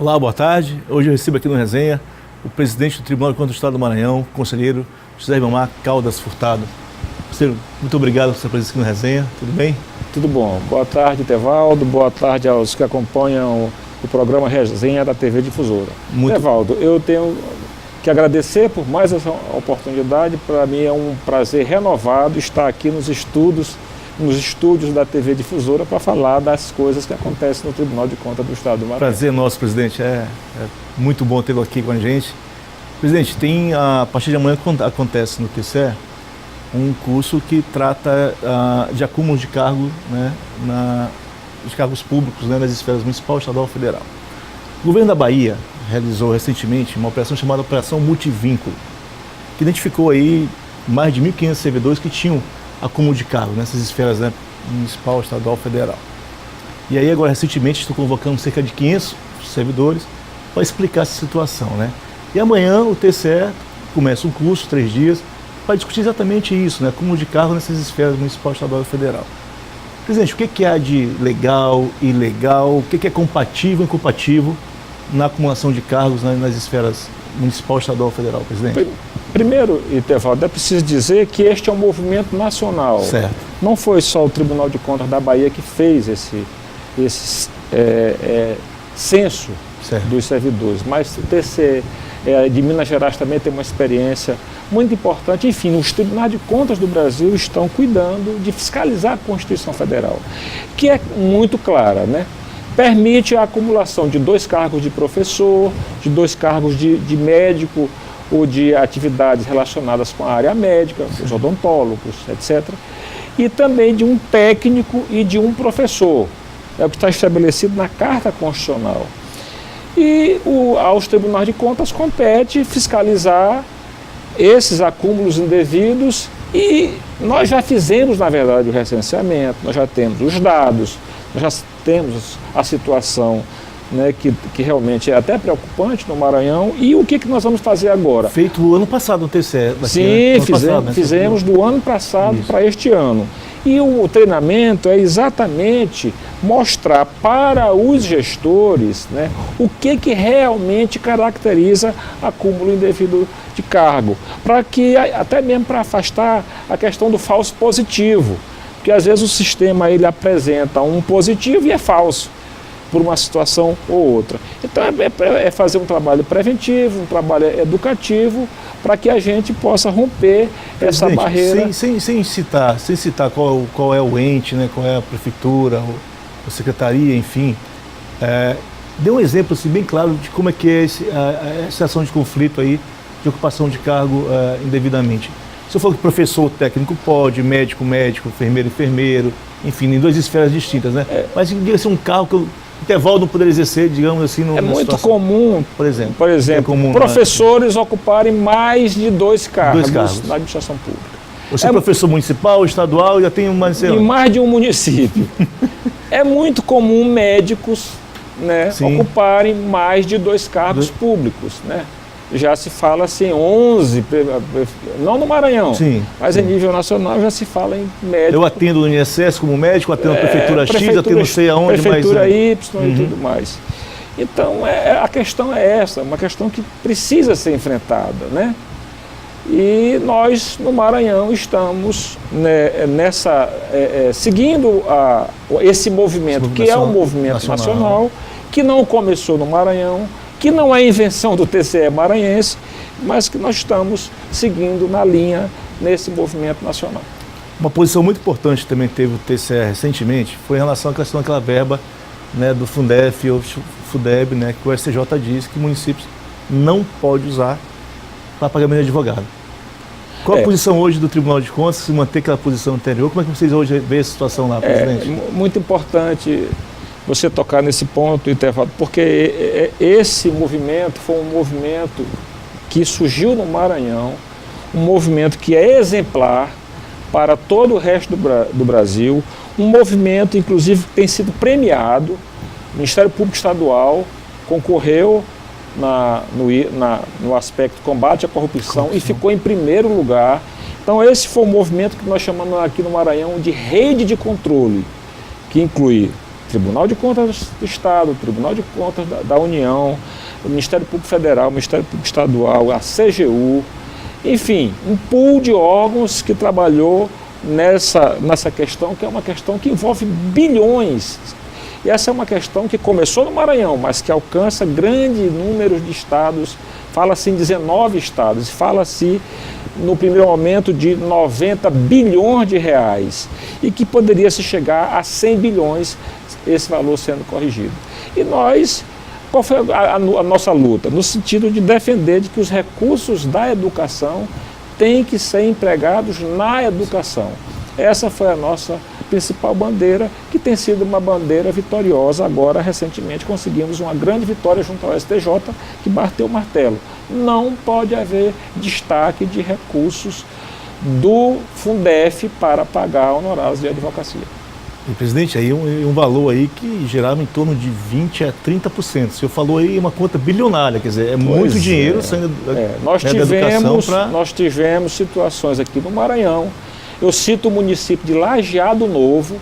Olá, boa tarde. Hoje eu recebo aqui no Resenha o presidente do Tribunal de Contas do Estado do Maranhão, conselheiro José Ribamar Caldas Furtado. Conselheiro, muito obrigado por sua presença aqui no Resenha. Tudo bem? Tudo bom. Boa tarde, Tevaldo. Boa tarde aos que acompanham o programa Resenha da TV Difusora. Tevaldo, eu tenho que agradecer por mais essa oportunidade. Para mim é um prazer renovado estar aqui nos estúdios da TV Difusora para falar das coisas que acontecem no Tribunal de Contas do Estado do Maranhão. Prazer nosso, presidente. É muito bom tê-lo aqui com a gente. Presidente, a partir de amanhã acontece no TCE um curso que trata de acúmulo de cargo, né, de cargos públicos, né, nas esferas municipal, estadual e federal. O governo da Bahia realizou recentemente uma operação chamada Operação Multivínculo, que identificou aí mais de 1.500 servidores que tinham acúmulo de cargo nessas esferas, né, municipal, estadual e federal. E aí agora recentemente estou convocando cerca de 500 servidores para explicar essa situação, né? E amanhã o TCE começa um curso, 3 dias, para discutir exatamente isso, né? Acúmulo de cargo nessas esferas municipal, estadual e federal. Presidente, o que há de legal, ilegal, o que é compatível e incompatível na acumulação de cargos nas esferas municipal, estadual e federal, presidente? Primeiro, Tevaldo, é preciso dizer que este é um movimento nacional. Certo. Não foi só o Tribunal de Contas da Bahia que fez esse censo dos servidores, mas o TCE de Minas Gerais também tem uma experiência muito importante. Enfim, os Tribunais de Contas do Brasil estão cuidando de fiscalizar a Constituição Federal, que é muito clara, né? Permite a acumulação de 2 cargos de professor, de 2 cargos de médico ou de atividades relacionadas com a área médica, os odontólogos, etc. E também de um técnico e de um professor. É o que está estabelecido na Carta Constitucional. E aos Tribunais de Contas compete fiscalizar esses acúmulos indevidos e nós já fizemos, na verdade, o recenseamento, nós já temos os dados, nós já temos a situação, né, que realmente é até preocupante no Maranhão. E o que nós vamos fazer agora? Feito o ano passado no TCE. Sim, fizemos do ano passado para este ano. E o treinamento é exatamente mostrar para os gestores, né, o que realmente caracteriza acúmulo indevido de cargo, para que até mesmo para afastar a questão do falso positivo, porque às vezes o sistema ele apresenta um positivo e é falso por uma situação ou outra. Então é fazer um trabalho preventivo, um trabalho educativo, para que a gente possa romper essa barreira. Sem citar qual é o ente, né, qual é a prefeitura, a secretaria, enfim, dê um exemplo assim, bem claro de como é que é a situação de conflito aí, de ocupação de cargo indevidamente. Se eu for que professor técnico pode, médico, enfermeiro, enfim, em 2 esferas distintas, né? Mas diga assim, um cargo que o Tevaldo não poderia exercer, digamos assim, é muito comum, por exemplo, professores ocuparem mais de 2 cargos na administração pública. Você é professor municipal, estadual, já tem em mais de um município. É muito comum médicos, né, ocuparem mais de 2 cargos públicos, né? Já se fala assim, 11, não no Maranhão, mas em nível nacional já se fala em médico. Eu atendo no INSS como médico, atendo na prefeitura X, atendo não sei aonde, prefeitura Y e tudo mais. Então, a questão é essa, uma questão que precisa ser enfrentada, né? E nós, no Maranhão, estamos, né, seguindo esse movimento, que é um movimento nacional, que não começou no Maranhão, que não é invenção do TCE maranhense, mas que nós estamos seguindo na linha nesse movimento nacional. Uma posição muito importante também teve o TCE recentemente, foi em relação à questão daquela verba, né, do Fundef ou Fundeb, né, que o STJ diz que municípios não pode usar para pagamento de advogado. Qual a posição hoje do Tribunal de Contas, se manter aquela posição anterior? Como é que vocês hoje veem a situação lá, presidente? Muito importante você tocar nesse ponto, Tevaldo, porque esse movimento foi um movimento que surgiu no Maranhão, um movimento que é exemplar para todo o resto do Brasil, um movimento, inclusive, que tem sido premiado. O Ministério Público Estadual concorreu no aspecto combate à corrupção e ficou em primeiro lugar. Então esse foi um movimento que nós chamamos aqui no Maranhão de rede de controle, que inclui Tribunal de Contas do Estado, Tribunal de Contas da União, o Ministério Público Federal, o Ministério Público Estadual, a CGU, enfim, um pool de órgãos que trabalhou nessa questão, que é uma questão que envolve bilhões. E essa é uma questão que começou no Maranhão, mas que alcança grande número de estados, fala-se em 19 estados, fala-se no primeiro momento de 90 bilhões de reais, e que poderia se chegar a 100 bilhões, esse valor sendo corrigido. E nós, qual foi a nossa luta? No sentido de defender de que os recursos da educação têm que ser empregados na educação. Essa foi a nossa principal bandeira, que tem sido uma bandeira vitoriosa. Agora, recentemente, conseguimos uma grande vitória junto ao STJ, que bateu o martelo. Não pode haver destaque de recursos do Fundef para pagar honorários de advocacia. E, presidente, aí um valor aí que gerava em torno de 20% a 30%. O senhor falou aí uma conta bilionária, quer dizer, muito dinheiro saindo nós da educação para... Nós tivemos situações aqui no Maranhão. Eu cito o município de Lajeado Novo,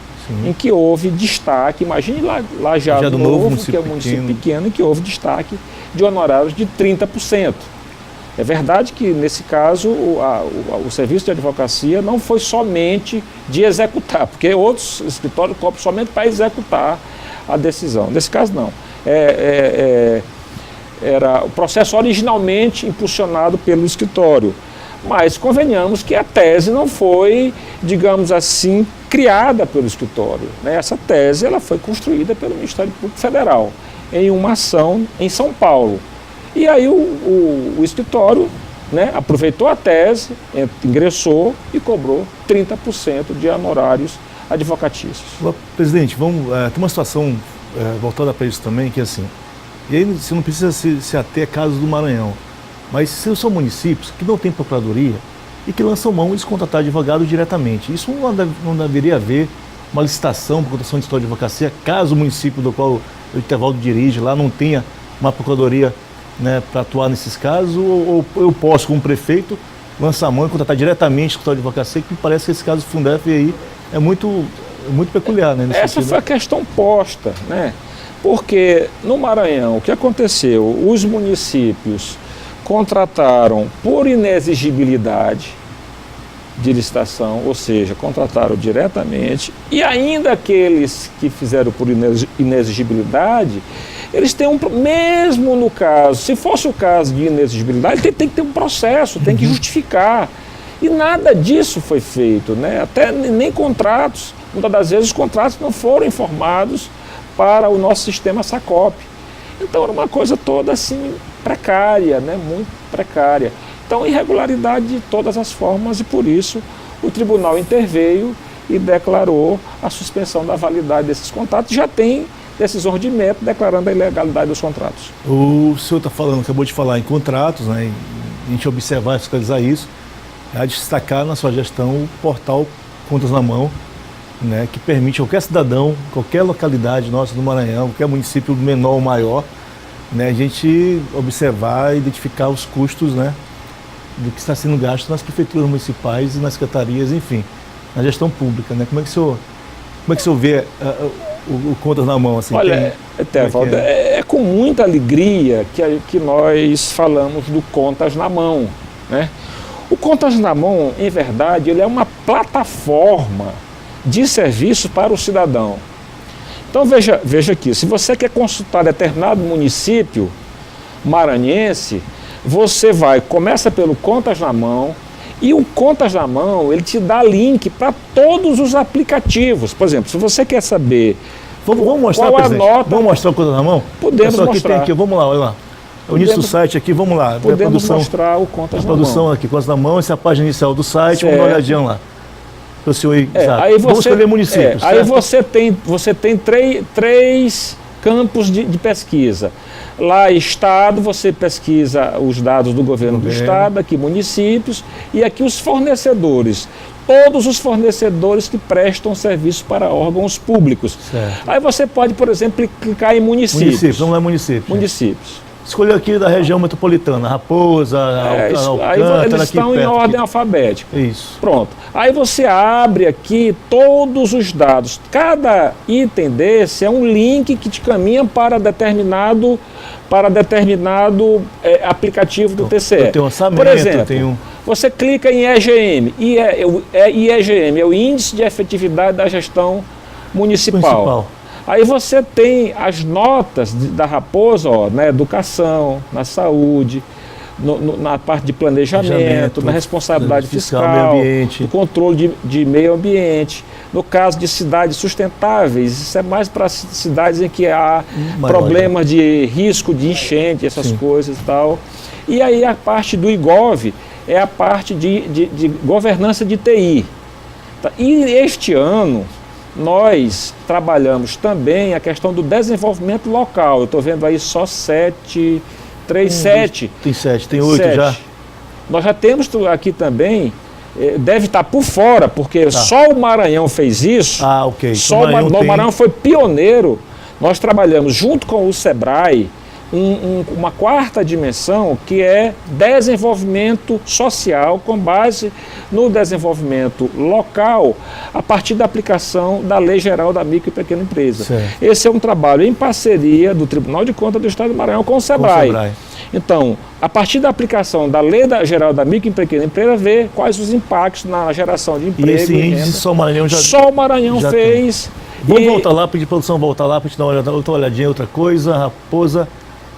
em que houve destaque, imagine Lajeado Novo, que é um município pequeno, em que houve destaque de honorários de 30%. É verdade que, nesse caso, o serviço de advocacia não foi somente de executar, porque outros escritórios cobram somente para executar a decisão. Nesse caso, não. Era o processo originalmente impulsionado pelo escritório. Mas convenhamos que a tese não foi, digamos assim, criada pelo escritório, né? Essa tese ela foi construída pelo Ministério Público Federal em uma ação em São Paulo. E aí o escritório, né, aproveitou a tese, ingressou e cobrou 30% de honorários advocatícios. Presidente, tem uma situação voltada para isso também, que é assim, e aí você não precisa se ater a casos do Maranhão, mas se são municípios que não têm procuradoria e que lançam mão de contratar advogado diretamente, isso não deveria haver uma licitação para contratação de escritório de advocacia, caso o município do qual o Etevaldo dirige lá não tenha uma procuradoria, né, para atuar nesses casos, ou eu posso, como prefeito, lançar mão e contratar diretamente o escritório de advocacia, que me parece que esse caso do Fundef aí é muito peculiar, né? Essa foi a questão posta, né? Porque no Maranhão, o que aconteceu? Os municípios contrataram por inexigibilidade de licitação, ou seja, contrataram diretamente, e ainda aqueles que fizeram por inexigibilidade, eles têm mesmo no caso, se fosse o caso de inexigibilidade, tem que ter um processo, tem que justificar. E nada disso foi feito, né? Até nem contratos, muitas das vezes os contratos não foram informados para o nosso sistema SACOP. Então era uma coisa toda assim precária, né? Muito precária. Então irregularidade de todas as formas, e por isso o tribunal interveio e declarou a suspensão da validade desses contratos. Já tem decisões de mérito declarando a ilegalidade dos contratos. O senhor acabou de falar em contratos, né? E a gente observar e fiscalizar isso, é destacar na sua gestão o portal Contas na Mão, né, que permite qualquer cidadão, qualquer localidade nossa do Maranhão, qualquer município menor ou maior, né, a gente observar e identificar os custos, né, do que está sendo gasto nas prefeituras municipais e nas secretarias, enfim, na gestão pública, né? Como é que o senhor vê o Contas na Mão? Assim, olha, Etevaldo, é com muita alegria que nós falamos do Contas na Mão, né? O Contas na Mão, em verdade, ele é uma plataforma de serviço para o cidadão. Então veja aqui, se você quer consultar determinado município maranhense, você começa pelo Contas na Mão, e o Contas na Mão, ele te dá link para todos os aplicativos. Por exemplo, se você quer saber vamos mostrar, qual a nota... Vamos mostrar o Contas na Mão? Podemos mostrar. Tem aqui, vamos lá, olha lá. O início do site aqui, vamos lá. Podemos mostrar o Contas na Mão. A produção aqui, Contas na Mão, essa é a página inicial do site, vamos dar uma olhadinha lá. O senhor aí vamos escolher municípios. Aí você tem três campos de pesquisa. Lá, Estado, você pesquisa os dados do governo do Estado, aqui municípios, e aqui os fornecedores. Todos os fornecedores que prestam serviço para órgãos públicos. Certo. Aí você pode, por exemplo, clicar em municípios. Vamos lá, municípios. Municípios. Escolheu aqui da região metropolitana, Raposa, Alcântara, eles estão em ordem alfabética. Isso. Pronto. Aí você abre aqui todos os dados. Cada item desse é um link que te caminha para determinado aplicativo do TCE. Eu tenho orçamento, por exemplo, você clica em EGM. IEGM é o Índice de Efetividade da Gestão Municipal. Aí você tem as notas da Raposa, ó, na educação, na saúde, na parte de planejamento, na responsabilidade fiscal, no controle de meio ambiente. No caso de cidades sustentáveis, isso é mais para cidades em que há problemas de risco de enchente, essas coisas e tal. E aí a parte do IGOV é a parte de governança de TI. Tá? E este ano nós trabalhamos também a questão do desenvolvimento local. Eu estou vendo aí só 7... 7. Tem 7, tem 8 já. Nós já temos aqui também, deve estar por fora, porque só o Maranhão fez isso. Ok. Só o Maranhão foi pioneiro. Nós trabalhamos junto com o SEBRAE uma quarta dimensão, que é desenvolvimento social com base no desenvolvimento local a partir da aplicação da Lei Geral da Micro e Pequena Empresa. Certo. Esse é um trabalho em parceria do Tribunal de Contas do Estado do Maranhão com o SEBRAE. Então, a partir da aplicação da Lei Geral da Micro e Pequena Empresa, ver quais os impactos na geração de emprego. E esse índice só o Maranhão já fez. Vamos voltar lá, pedir produção voltar lá para a gente dar outra olhadinha, outra coisa, Raposa.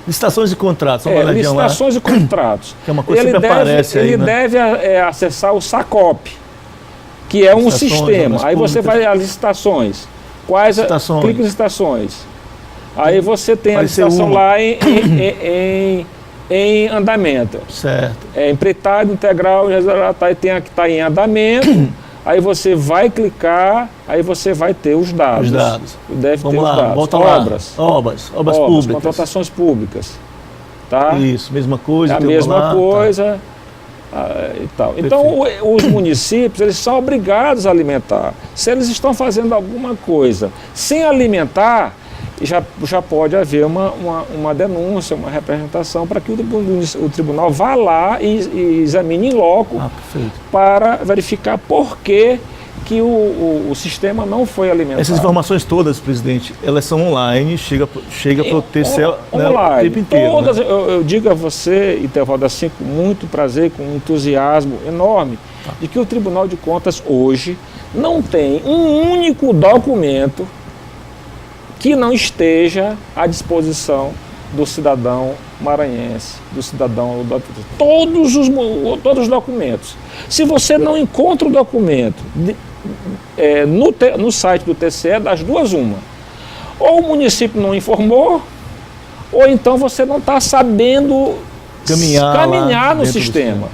Licitações e contratos, licitações e contratos. Que é uma coisa que sempre aparece aí, ele deve acessar o SACOP, que é um sistema. Aí você vai às licitações. Clica em licitações. Aí você tem a licitação lá em andamento. Certo. Empreitado, integral, tem a que está em andamento. Aí você vai clicar, aí você vai ter os dados. Vamos lá, volta lá. Obras públicas. Contratações públicas. Tá? Isso, mesma coisa. A mesma coisa. E tal. Então, os municípios, eles são obrigados a alimentar. Se eles estão fazendo alguma coisa sem alimentar, já pode haver uma denúncia, uma representação para que o tribunal vá lá e examine em loco para verificar por que o sistema não foi alimentado. Essas informações todas, presidente, elas são online, chega para o TCE o tempo inteiro. Todas, eu digo a você, Itevaldo, assim, com muito prazer, com um entusiasmo enorme, de que o Tribunal de Contas hoje não tem um único documento que não esteja à disposição do cidadão maranhense, do cidadão... Todos os documentos. Se você não encontra o documento no site do TCE, das duas uma. Ou o município não informou, ou então você não está sabendo caminhar no sistema.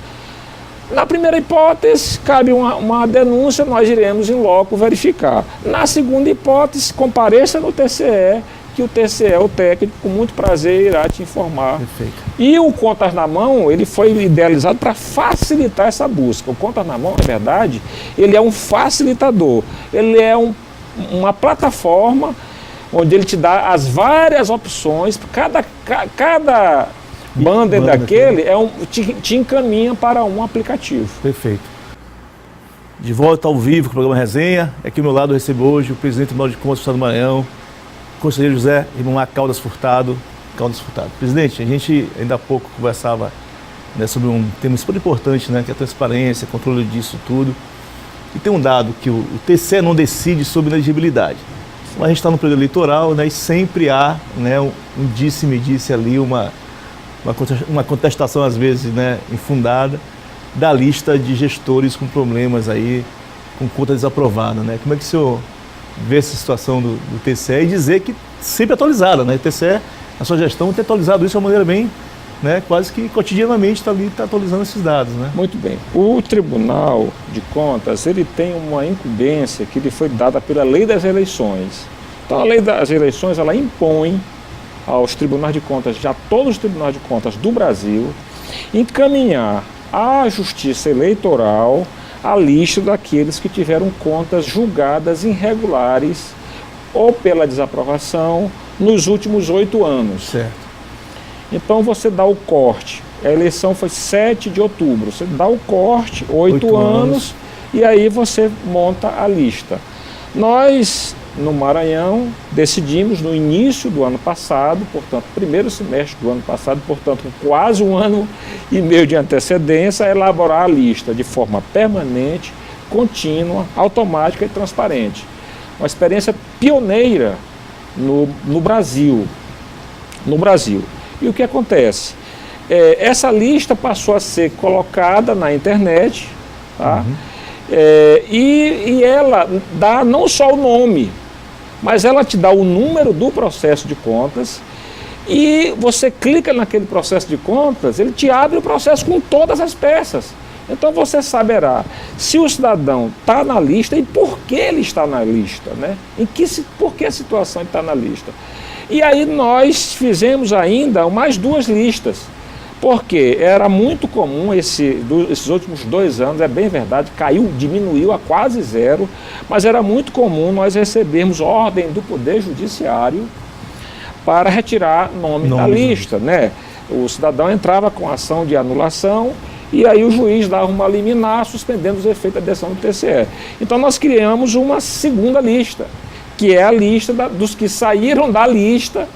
Na primeira hipótese, cabe uma denúncia, nós iremos em loco verificar. Na segunda hipótese, compareça no TCE, que o TCE, o técnico, com muito prazer, irá te informar. Perfeito. E o Contas na Mão, ele foi idealizado para facilitar essa busca. O Contas na Mão, na verdade, ele é um facilitador. Ele é uma plataforma onde ele te dá as várias opções, cada banner daquele te encaminha para um aplicativo. Perfeito. De volta ao vivo com o programa Resenha. Aqui ao meu lado eu recebo hoje o presidente do Tribunal de Contas do Estado do Maranhão, o conselheiro José Ribamar Caldas Furtado. Presidente, a gente ainda há pouco conversava, né, sobre um tema super importante, né, que é a transparência, controle disso tudo. E tem um dado que o TCE não decide sobre elegibilidade. Mas a gente está no período eleitoral, né, e sempre há, né, um disse-me-disse ali, uma contestação às vezes, né, infundada da lista de gestores com problemas aí, com conta desaprovada, né? Como é que o senhor vê essa situação do TCE e dizer que sempre atualizada, né? O TCE, a sua gestão, tem atualizado isso de uma maneira bem, né, quase que cotidianamente está atualizando esses dados, né? Muito bem. O Tribunal de Contas, ele tem uma incumbência que lhe foi dada pela Lei das Eleições. Então, a Lei das Eleições, ela impõe aos tribunais de contas, já todos os tribunais de contas do Brasil, encaminhar à Justiça Eleitoral a lista daqueles que tiveram contas julgadas irregulares ou pela desaprovação nos últimos 8 anos. Certo. Então você dá o corte. A eleição foi 7 de outubro. Você dá o corte, 8 anos, e aí você monta a lista. Nós, no Maranhão, decidimos no início do ano passado, portanto, primeiro semestre do ano passado, portanto, com quase 1 ano e meio de antecedência, elaborar a lista de forma permanente, contínua, automática e transparente. Uma experiência pioneira no Brasil. E o que acontece? Essa lista passou a ser colocada na internet, tá? E ela dá não só o nome, mas ela te dá o número do processo de contas, e você clica naquele processo de contas, ele te abre o processo com todas as peças. Então você saberá se o cidadão está na lista e por que ele está na lista, né? Por que a situação está na lista. E aí nós fizemos ainda mais 2 listas, porque era muito comum esses últimos 2 anos, é bem verdade, diminuiu a quase 0, mas era muito comum nós recebermos ordem do Poder Judiciário para retirar nome da lista, né? O cidadão entrava com ação de anulação e aí o juiz dava uma liminar suspendendo os efeitos da decisão do TCE. Então nós criamos uma segunda lista, que é a lista dos que saíram da lista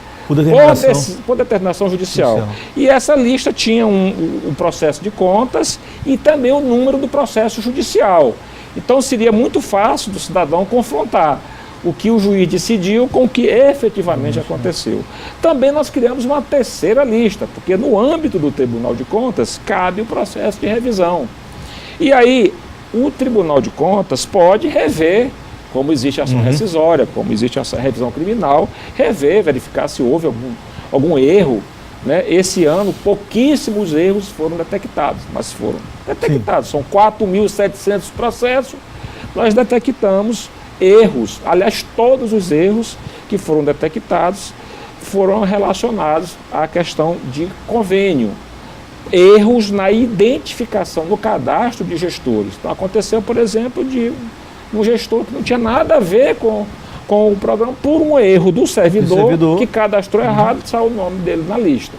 por determinação judicial. E essa lista tinha um processo de contas e também o número do processo judicial. Então seria muito fácil do cidadão confrontar o que o juiz decidiu com o que efetivamente aconteceu. Também nós criamos uma terceira lista, porque no âmbito do Tribunal de Contas cabe o processo de revisão. E aí o Tribunal de Contas pode rever, como existe a ação rescisória, como existe a revisão criminal, rever, verificar se houve algum erro, né? Esse ano pouquíssimos erros foram detectados, mas foram detectados. Sim. São 4.700 processos, nós detectamos erros. Aliás, todos os erros que foram detectados foram relacionados à questão de convênio. Erros na identificação, no cadastro de gestores. Então aconteceu, por exemplo, de um gestor que não tinha nada a ver com o programa, por um erro do servidor que cadastrou errado, saiu o nome dele na lista.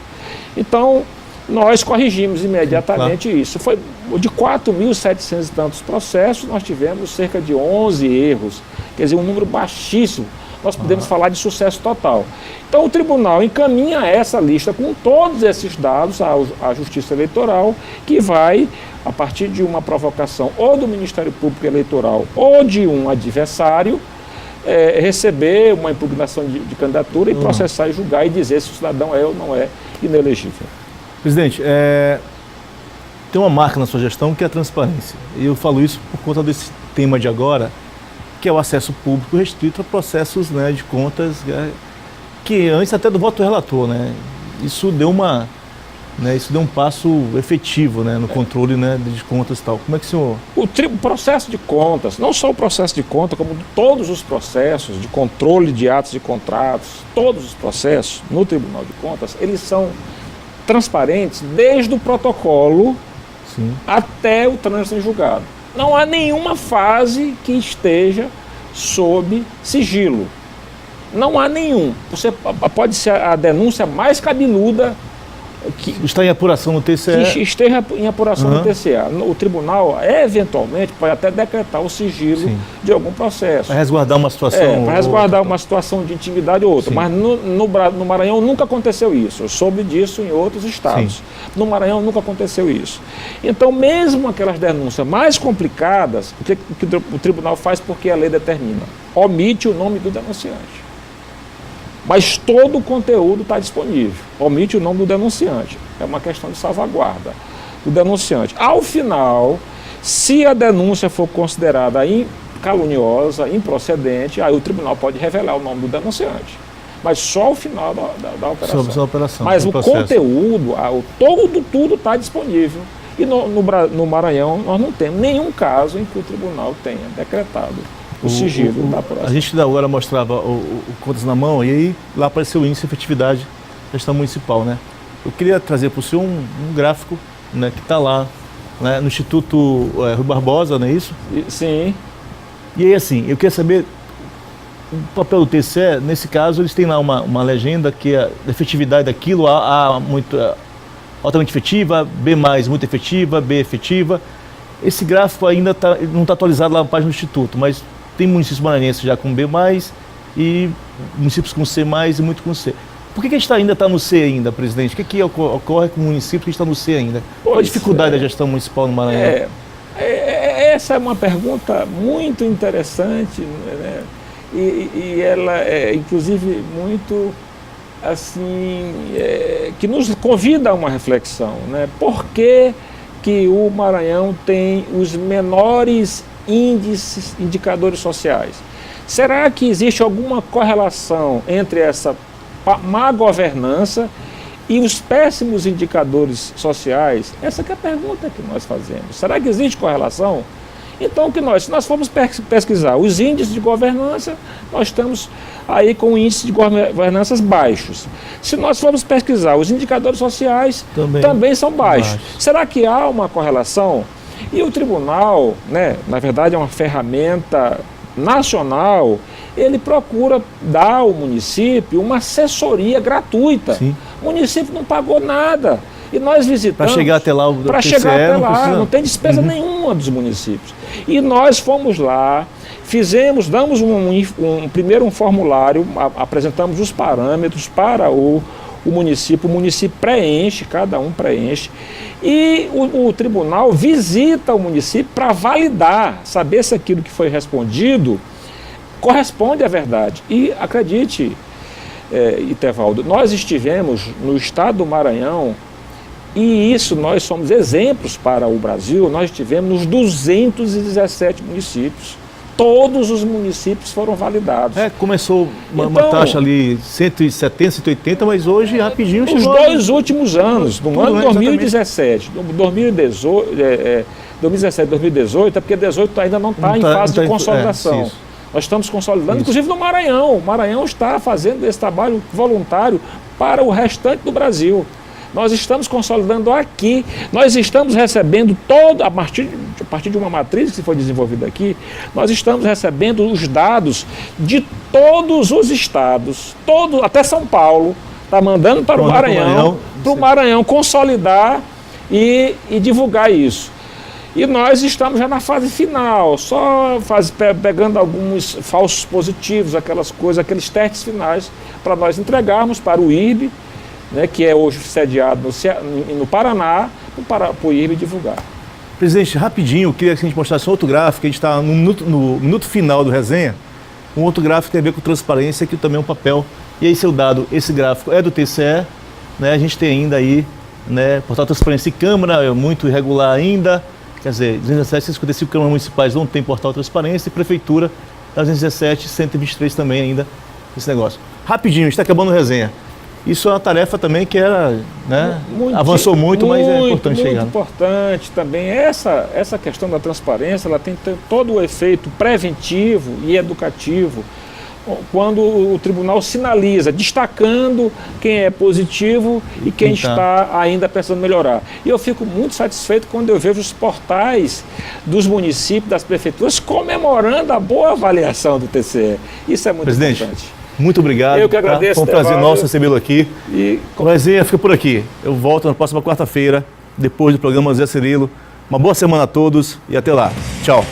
Então, nós corrigimos imediatamente isso. Foi de 4.700 e tantos processos, nós tivemos cerca de 11 erros, quer dizer, um número baixíssimo. Nós podemos falar de sucesso total. Então, o tribunal encaminha essa lista com todos esses dados à Justiça Eleitoral, que vai, a partir de uma provocação ou do Ministério Público Eleitoral ou de um adversário, receber uma impugnação de candidatura e processar e julgar e dizer se o cidadão é ou não é inelegível. Presidente, tem uma marca na sua gestão que é a transparência. E eu falo isso por conta desse tema de agora, que é o acesso público restrito a processos, né, de contas, que antes até do voto relator, né? Isso deu um passo efetivo, né, no controle, né, de contas e tal. Como é que o senhor... O processo de contas, não só o processo de conta, como todos os processos de controle de atos de contratos, todos os processos no Tribunal de Contas, eles são transparentes desde o protocolo até o trânsito em julgado. Não há nenhuma fase que esteja sob sigilo. Não há nenhum. Pode ser a denúncia mais cabeluda que está em apuração no TCE. Que esteja em apuração no TCE. O tribunal, eventualmente, pode até decretar o sigilo de algum processo. Para resguardar uma situação. Para resguardar uma situação de intimidade ou outra. Sim. Mas no Maranhão nunca aconteceu isso. Eu soube disso em outros estados. Sim. No Maranhão nunca aconteceu isso. Então, mesmo aquelas denúncias mais complicadas, o que o tribunal faz porque a lei determina? Omite o nome do denunciante. Mas todo o conteúdo está disponível. Omite o nome do denunciante. É uma questão de salvaguarda do denunciante. Ao final, se a denúncia for considerada caluniosa, improcedente, aí o tribunal pode revelar o nome do denunciante. Mas só ao final da operação. Mas o conteúdo, tudo está disponível. E no Maranhão nós não temos nenhum caso em que o tribunal tenha decretado o sigilo da apuração. A gente agora mostrava o Contas na Mão e aí lá apareceu o índice de efetividade da gestão municipal, né? Eu queria trazer para o senhor um gráfico, né, que está lá, né, no Instituto Rui Barbosa, não é isso? Sim. E aí, assim, eu queria saber o papel do TCE, nesse caso, eles têm lá uma legenda que a efetividade daquilo, altamente efetiva, B+, muito efetiva, B efetiva. Esse gráfico ainda não está atualizado lá na página do Instituto, mas tem municípios maranhenses já com B+, e municípios com C+, e muito com C. Por que a gente ainda está no C ainda, presidente? O que ocorre com o município que está no C ainda? Qual a dificuldade da gestão municipal no Maranhão? Essa é uma pergunta muito interessante, né? E ela é, inclusive, muito, assim, que nos convida a uma reflexão, né? Por que o Maranhão tem os menores indicadores sociais? Será que existe alguma correlação entre essa má governança e os péssimos indicadores sociais? Essa que é a pergunta que nós fazemos. Será que existe correlação? Então, se nós formos pesquisar os índices de governança, nós estamos aí com índices de governanças baixos. Se nós formos pesquisar os indicadores sociais, também são baixos. Será que há uma correlação? E o tribunal, né, na verdade, é uma ferramenta nacional, ele procura dar ao município uma assessoria gratuita. Sim. O município não pagou nada. E nós visitamos... Para chegar até lá, não tem despesa nenhuma dos municípios. E nós fomos lá, damos primeiro um formulário, apresentamos os parâmetros para o município preenche, cada um preenche, e o tribunal visita o município para validar, saber se aquilo que foi respondido corresponde à verdade. E acredite, Itevaldo, nós estivemos no estado do Maranhão, e isso nós somos exemplos para o Brasil, nós estivemos nos 217 municípios. Todos os municípios foram validados. Começou uma taxa ali 170, 180, mas hoje rapidinho chegou. Os 2 últimos anos, no ano 2017, 2017, 2018, é porque 2018 ainda não está em fase de consolidação. Nós estamos consolidando, inclusive no Maranhão. O Maranhão está fazendo esse trabalho voluntário para o restante do Brasil. Nós estamos consolidando aqui, nós estamos recebendo a partir de uma matriz que foi desenvolvida aqui, nós estamos recebendo os dados de todos os estados, até São Paulo, está mandando para o Maranhão consolidar e divulgar isso. E nós estamos já na fase final, pegando alguns falsos positivos, aquelas coisas, aqueles testes finais, para nós entregarmos para o IRB, né, que é hoje sediado no Paraná, para o IRB divulgar. Presidente, rapidinho, eu queria que a gente mostrasse outro gráfico, a gente está no minuto final do resenha, um outro gráfico que tem a ver com transparência, que também é um papel, e aí seu dado, esse gráfico é do TCE, né, a gente tem ainda aí, né, portal Transparência e Câmara, é muito irregular ainda, quer dizer, 217, 155 câmaras municipais não tem portal Transparência, e Prefeitura, 217, 123 também ainda, esse negócio. Rapidinho, a gente está acabando a resenha. Isso é uma tarefa também que era, né, avançou muito, mas é importante chegar. Muito importante também. Essa questão da transparência, ela tem todo o efeito preventivo e educativo quando o tribunal sinaliza, destacando quem é positivo e quem está ainda precisando melhorar. E eu fico muito satisfeito quando eu vejo os portais dos municípios, das prefeituras, comemorando a boa avaliação do TCE. Isso é muito importante. Muito obrigado. Eu que agradeço. Foi um prazer nosso recebê-lo aqui. O resenha fica por aqui. Eu volto na próxima quarta-feira, depois do programa Zé Cirilo. Uma boa semana a todos e até lá. Tchau.